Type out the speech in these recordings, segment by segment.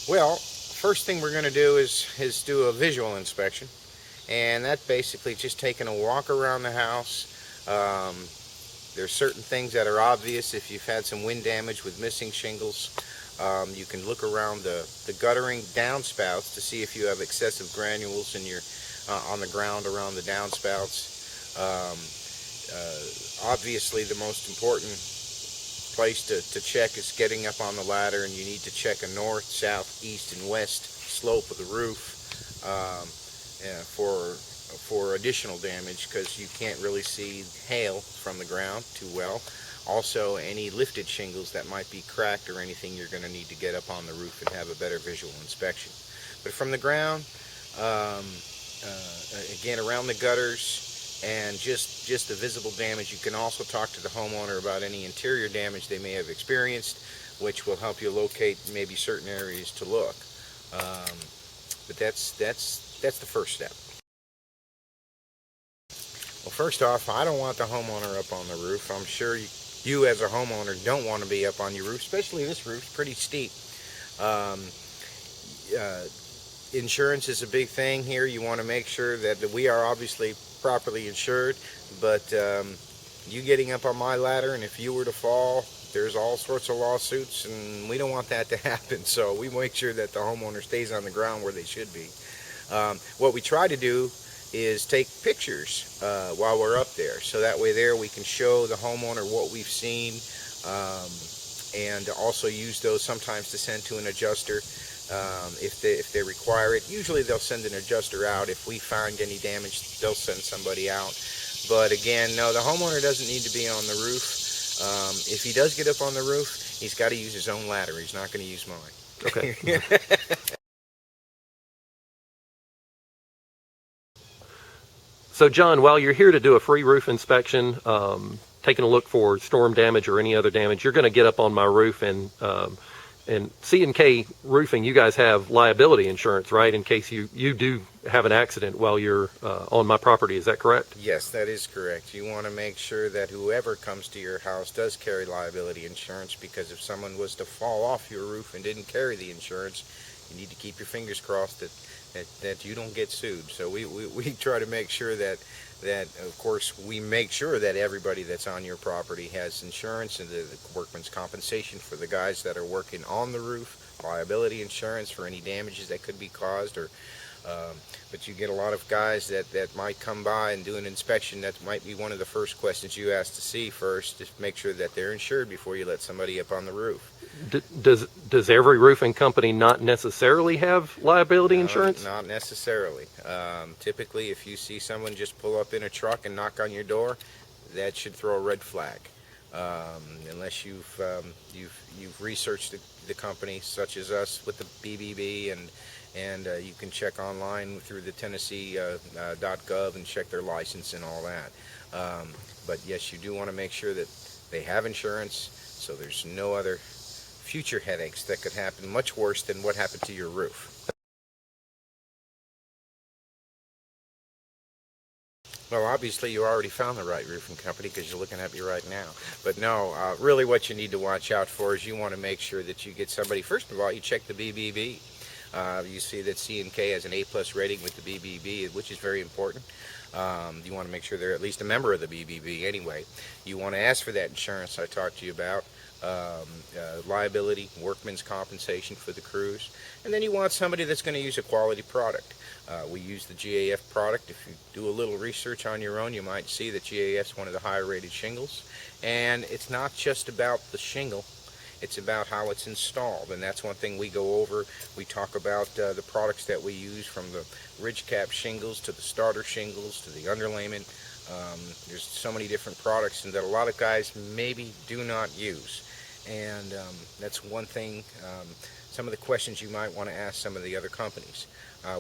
Well, first thing we're going to do is do a visual inspection, and that basically just taking a walk around the house. There's certain things that are obvious if you've had some wind damage with missing shingles. You can look around the guttering downspouts to see if you have excessive granules in your on the ground around the downspouts. Obviously, the most important place to check is getting up on the ladder, and you need to check a north, south, east, and west slope of the roof for additional damage, because you can't really see hail from the ground too well. Also, any lifted shingles that might be cracked or anything, you're going to need to get up on the roof and have a better visual inspection. But from the ground, um, again, around the gutters, and just the visible damage. You can also talk to the homeowner about any interior damage they may have experienced, which will help you locate maybe certain areas to look. Um, but that's the first step. Well, first off, I don't want the homeowner up on the roof. I'm sure you as a homeowner don't want to be up on your roof, especially this roof's pretty steep. Um, uh, Insurance is a big thing here. You want to make sure that we are obviously properly insured, but you getting up on my ladder, and if you were to fall, there's all sorts of lawsuits, and we don't want that to happen. So we make sure that the homeowner stays on the ground where they should be. What we try to do is take pictures while we're up there, so that way there we can show the homeowner what we've seen, um, and also use those sometimes to send to an adjuster if they require it. Usually they'll send an adjuster out. If we find any damage, they'll send somebody out. But again, no, the homeowner doesn't need to be on the roof. If he does get up on the roof, he's got to use his own ladder. He's not going to use Okay. mine. So, John, while you're here to do a free roof inspection, taking a look for storm damage or any other damage, you're going to get up on my roof and C&K Roofing. You guys have liability insurance, right? In case you do have an accident while you're on my property. Is that correct? Yes, that is correct. You want to make sure that whoever comes to your house does carry liability insurance, because if someone was to fall off your roof and didn't carry the insurance, you need to keep your fingers crossed that you don't get sued. So we try to make sure that of course we make sure that everybody that's on your property has insurance, and the workman's compensation for the guys that are working on the roof, liability insurance for any damages that could be caused, or but you get a lot of guys that might come by and do an inspection. That might be one of the first questions you ask to see first, to make sure that they're insured before you let somebody up on the roof. Does every roofing company not necessarily have liability No, insurance? not necessarily. Typically, if you see someone just pull up in a truck and knock on your door, that should throw a red flag. Unless you've researched the company, such as us with the BBB, and you can check online through the Tennessee.gov and check their license and all that. But yes, you do want to make sure that they have insurance, so there's no other future headaches that could happen much worse than what happened to your roof. Well, obviously you already found the right roofing company because you're looking at me right now. But no, really what you need to watch out for is you want to make sure that you get somebody. First of all, you check the BBB. You see that C&K has an A+ rating with the BBB, which is very important. You want to make sure they're at least a member of the BBB anyway. You want to ask for that insurance I talked to you about, liability, workman's compensation for the crews, and then you want somebody that's going to use a quality product. We use the GAF product. If you do a little research on your own, you might see that GAF is one of the higher rated shingles. And it's not just about the shingle, it's about how it's installed. And that's one thing we go over. We talk about the products that we use, from the ridge cap shingles to the starter shingles to the underlayment. There's so many different products, and that a lot of guys maybe do not use. And that's one thing, some of the questions you might want to ask some of the other companies.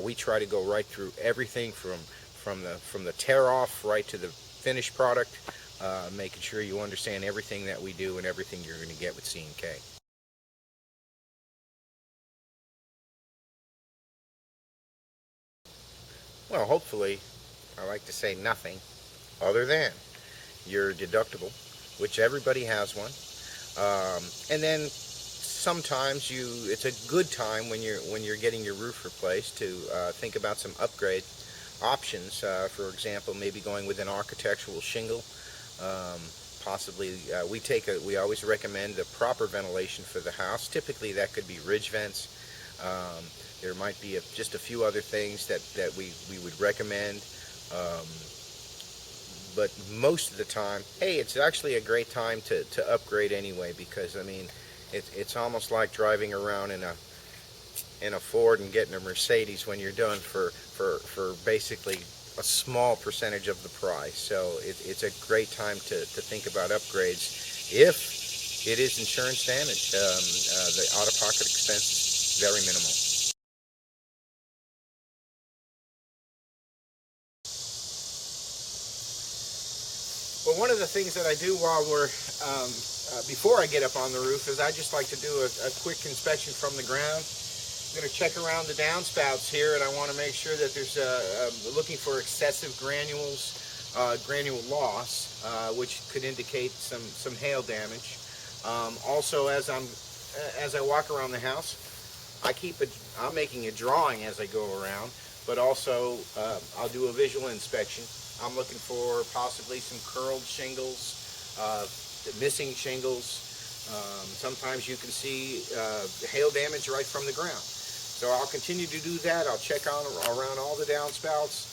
We try to go right through everything from the tear off right to the finished product, making sure you understand everything that we do and everything you're going to get with C&K. Well, hopefully, I like to say nothing other than your deductible, which everybody has one, and then sometimes it's a good time when you're getting your roof replaced to think about some upgrade options. For example, maybe going with an architectural shingle. Possibly, we always recommend the proper ventilation for the house. Typically, that could be ridge vents. There might be just a few other things that we would recommend. But most of the time, hey, it's actually a great time to upgrade anyway, because I mean, it's almost like driving around in a Ford and getting a Mercedes when you're done for basically a small percentage of the price. So it's a great time to think about upgrades if it is insurance damage. The out-of-pocket expense is very minimal. Well, one of the things that I do while before I get up on the roof is I just like to do a quick inspection from the ground. I'm going to check around the downspouts here, and I want to make sure that there's looking for excessive granule loss, which could indicate some hail damage. Also, as I walk around the house, I'm making a drawing as I go around, but also I'll do a visual inspection. I'm looking for possibly some curled shingles, missing shingles. Sometimes you can see hail damage right from the ground. So I'll continue to do that. I'll check around all the downspouts,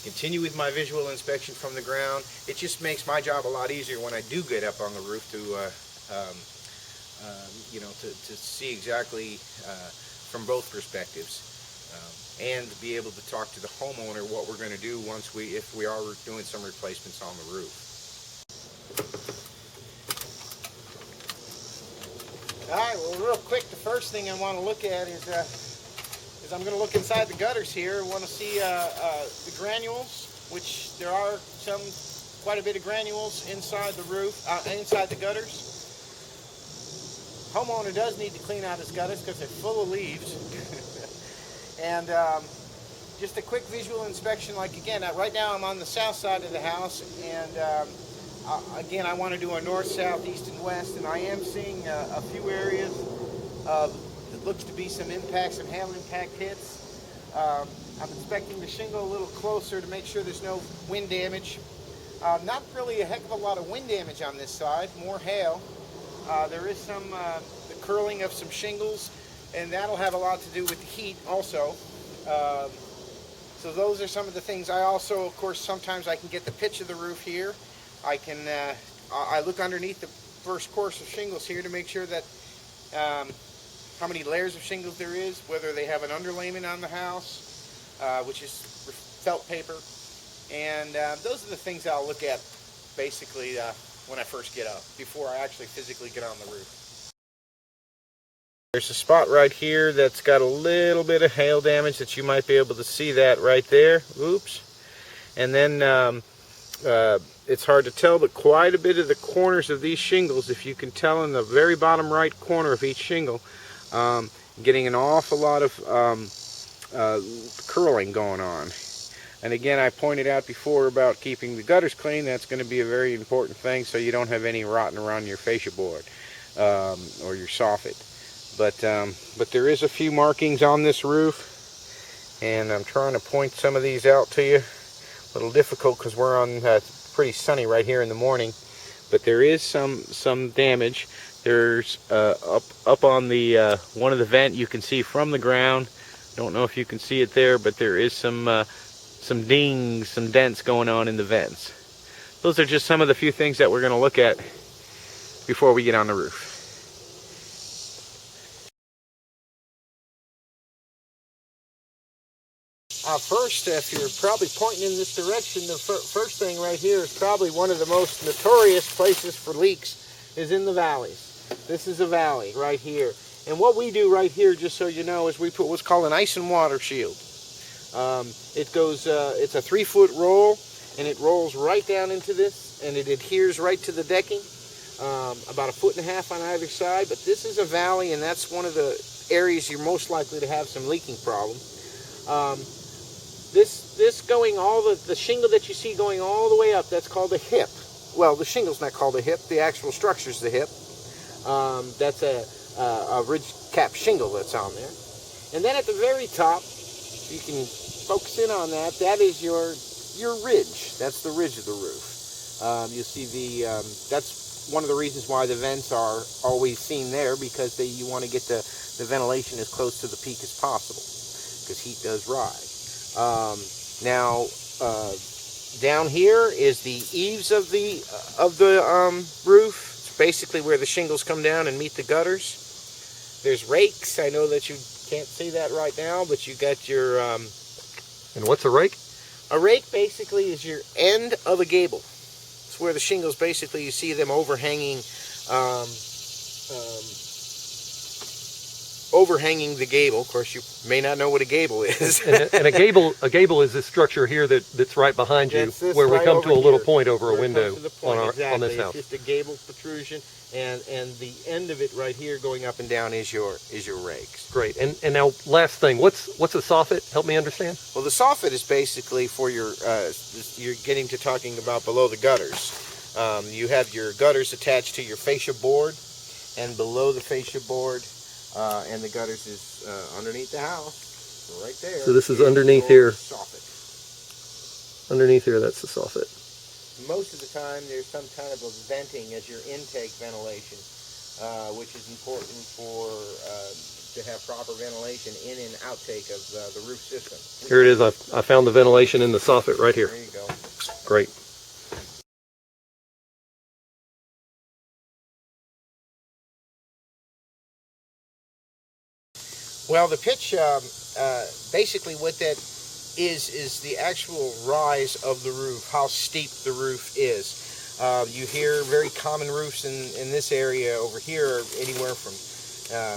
continue with my visual inspection from the ground. It just makes my job a lot easier when I do get up on the roof to see exactly from both perspectives. And be able to talk to the homeowner what we're going to do if we are doing some replacements on the roof. All right, well, real quick, the first thing I want to look at is I'm going to look inside the gutters here. I want to see the granules, which there are quite a bit of granules inside the roof, inside the gutters. Homeowner does need to clean out his gutters because they're full of leaves. And just a quick visual inspection, like again, right now I'm on the south side of the house, and again, I want to do a north, south, east, and west, and I am seeing a few areas that looks to be some hail impact hits. I'm inspecting the shingle a little closer to make sure there's no wind damage. Not really a heck of a lot of wind damage on this side, more hail. There is the curling of some shingles, and that'll have a lot to do with the heat also. So those are some of the things. I also, of course, sometimes I can get the pitch of the roof here. I look underneath the first course of shingles here to make sure that how many layers of shingles there is, whether they have an underlayment on the house, which is felt paper. And those are the things I'll look at basically when I first get up, before I actually physically get on the roof. There's a spot right here that's got a little bit of hail damage that you might be able to see that right there. Oops. And then it's hard to tell, but quite a bit of the corners of these shingles, if you can tell in the very bottom right corner of each shingle, getting an awful lot of curling going on. And again, I pointed out before about keeping the gutters clean. That's going to be a very important thing, so you don't have any rotting around your fascia board or your soffit. But there is a few markings on this roof, and I'm trying to point some of these out to you. A little difficult because we're on pretty sunny right here in the morning, but there is some damage. There's up on the one of the vent, you can see from the ground. Don't know if you can see it there, but there is some dings, some dents going on in the vents. Those are just some of the few things that we're going to look at before we get on the roof. First, if you're probably pointing in this direction, the first thing right here is probably one of the most notorious places for leaks is in the valleys. This is a valley right here. And what we do right here, just so you know, is we put what's called an ice and water shield. It goes, it's a 3-foot roll, and it rolls right down into this, and it adheres right to the decking, about 1.5 feet on either side. But this is a valley, and that's one of the areas you're most likely to have some leaking problem. This going the shingle that you see going all the way up, that's called a hip. Well, the shingle's not called a hip, the actual structure's the hip. That's a ridge cap shingle that's on there. And then at the very top, you can focus in on that. That is your ridge. That's the ridge of the roof. You'll see that's one of the reasons why the vents are always seen there, because you want to get the ventilation as close to the peak as possible, because heat does rise. Now, down here is the eaves of the roof. It's basically where the shingles come down and meet the gutters. There's rakes. I know that you can't see that right now, but you got your... And what's a rake? A rake basically is your end of a gable. It's where the shingles, basically, you see them overhanging overhanging the gable. Of course, you may not know what a gable is. and a gable is this structure here that's right behind you, where we right come to a little point over a where it window comes to the point. on this Exactly. house. It's just a gable protrusion, and the end of it right here going up and down is your rakes. Great. And now, last thing, what's a soffit? Help me understand. Well, the soffit is basically for your, you're getting to talking about below the gutters. You have your gutters attached to your fascia board, and below the fascia board and the gutters is underneath the house, right there. So this is underneath here. Soffit. Underneath here, that's the soffit. Most of the time, there's some kind of a venting as your intake ventilation, which is important to have proper ventilation in and outtake of the roof system. Here it is. I found the ventilation in the soffit right here. There you go. Great. Well, the pitch, basically what that is the actual rise of the roof, how steep the roof is. You hear very common roofs in this area over here are anywhere from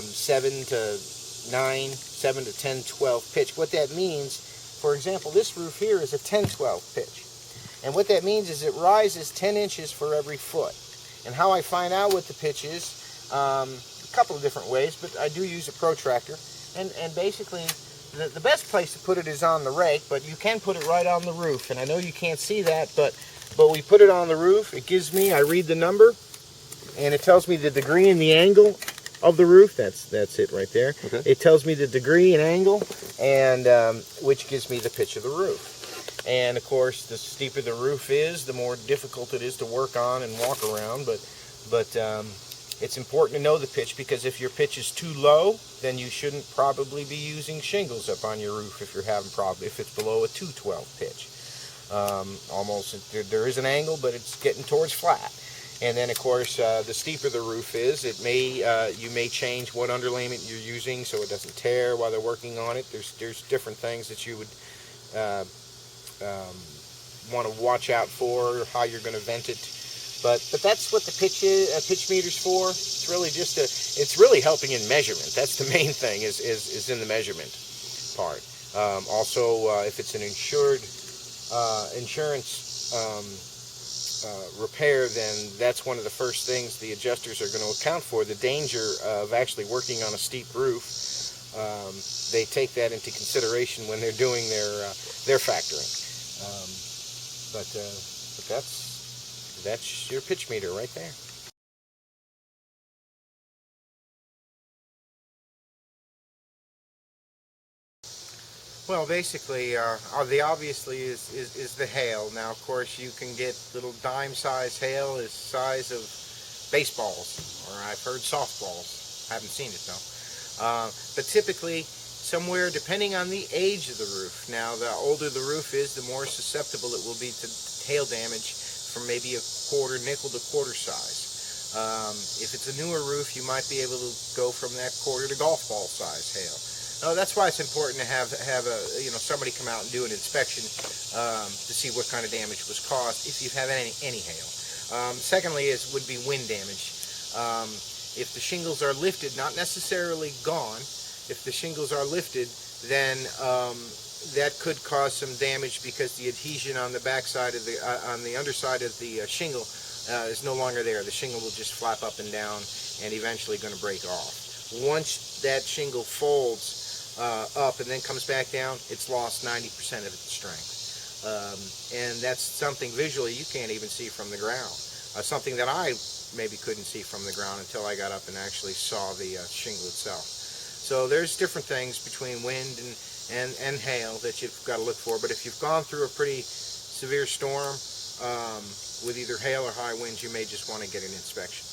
7 to 9, 7 to 10, 12 pitch. What that means, for example, this roof here is a 10-12 pitch. And what that means is it rises 10 inches for every foot. And how I find out what the pitch is, a couple of different ways, but I do use a protractor. And basically, the best place to put it is on the rake, but you can put it right on the roof. And I know you can't see that, but we put it on the roof. It gives me, I read the number, and it tells me the degree and the angle of the roof. That's it right there. Okay. It tells me the degree and angle, and which gives me the pitch of the roof. And of course, the steeper the roof is, the more difficult it is to work on and walk around. But it's important to know the pitch, because if your pitch is too low, then you shouldn't probably be using shingles up on your roof if you're having problems. If it's below a 212 pitch, almost there is an angle, but it's getting towards flat. And then of course, the steeper the roof is, it may you may change what underlayment you're using so it doesn't tear while they're working on it. There's different things that you would want to watch out for, how you're going to vent it. But that's what the pitch meter's for. It's really just it's really helping in measurement. That's the main thing is in the measurement part. Also, if it's an insurance repair, then that's one of the first things the adjusters are going to account for, the danger of actually working on a steep roof. They take that into consideration when they're doing their factoring. But that's your pitch meter right there. Well, basically, the obviously is the hail. Now, of course, you can get little dime-sized hail as size of baseballs, or I've heard softballs. I haven't seen it though. But typically, somewhere, depending on the age of the roof. Now, the older the roof is, the more susceptible it will be to hail damage from maybe a nickel to quarter size. If it's a newer roof, you might be able to go from that quarter to golf ball size hail. That's why it's important to have somebody come out and do an inspection to see what kind of damage was caused if you have any hail. Secondly, would be wind damage. If the shingles are lifted, not necessarily gone, if the shingles are lifted, then that could cause some damage because the adhesion on the backside of on the underside of the shingle is no longer there. The shingle will just flap up and down and eventually going to break off. Once that shingle folds up and then comes back down, it's lost 90% of its strength. And that's something visually you can't even see from the ground. something that I maybe couldn't see from the ground until I got up and actually saw the shingle itself. So there's different things between wind and hail that you've got to look for. But if you've gone through a pretty severe storm with either hail or high winds, you may just want to get an inspection.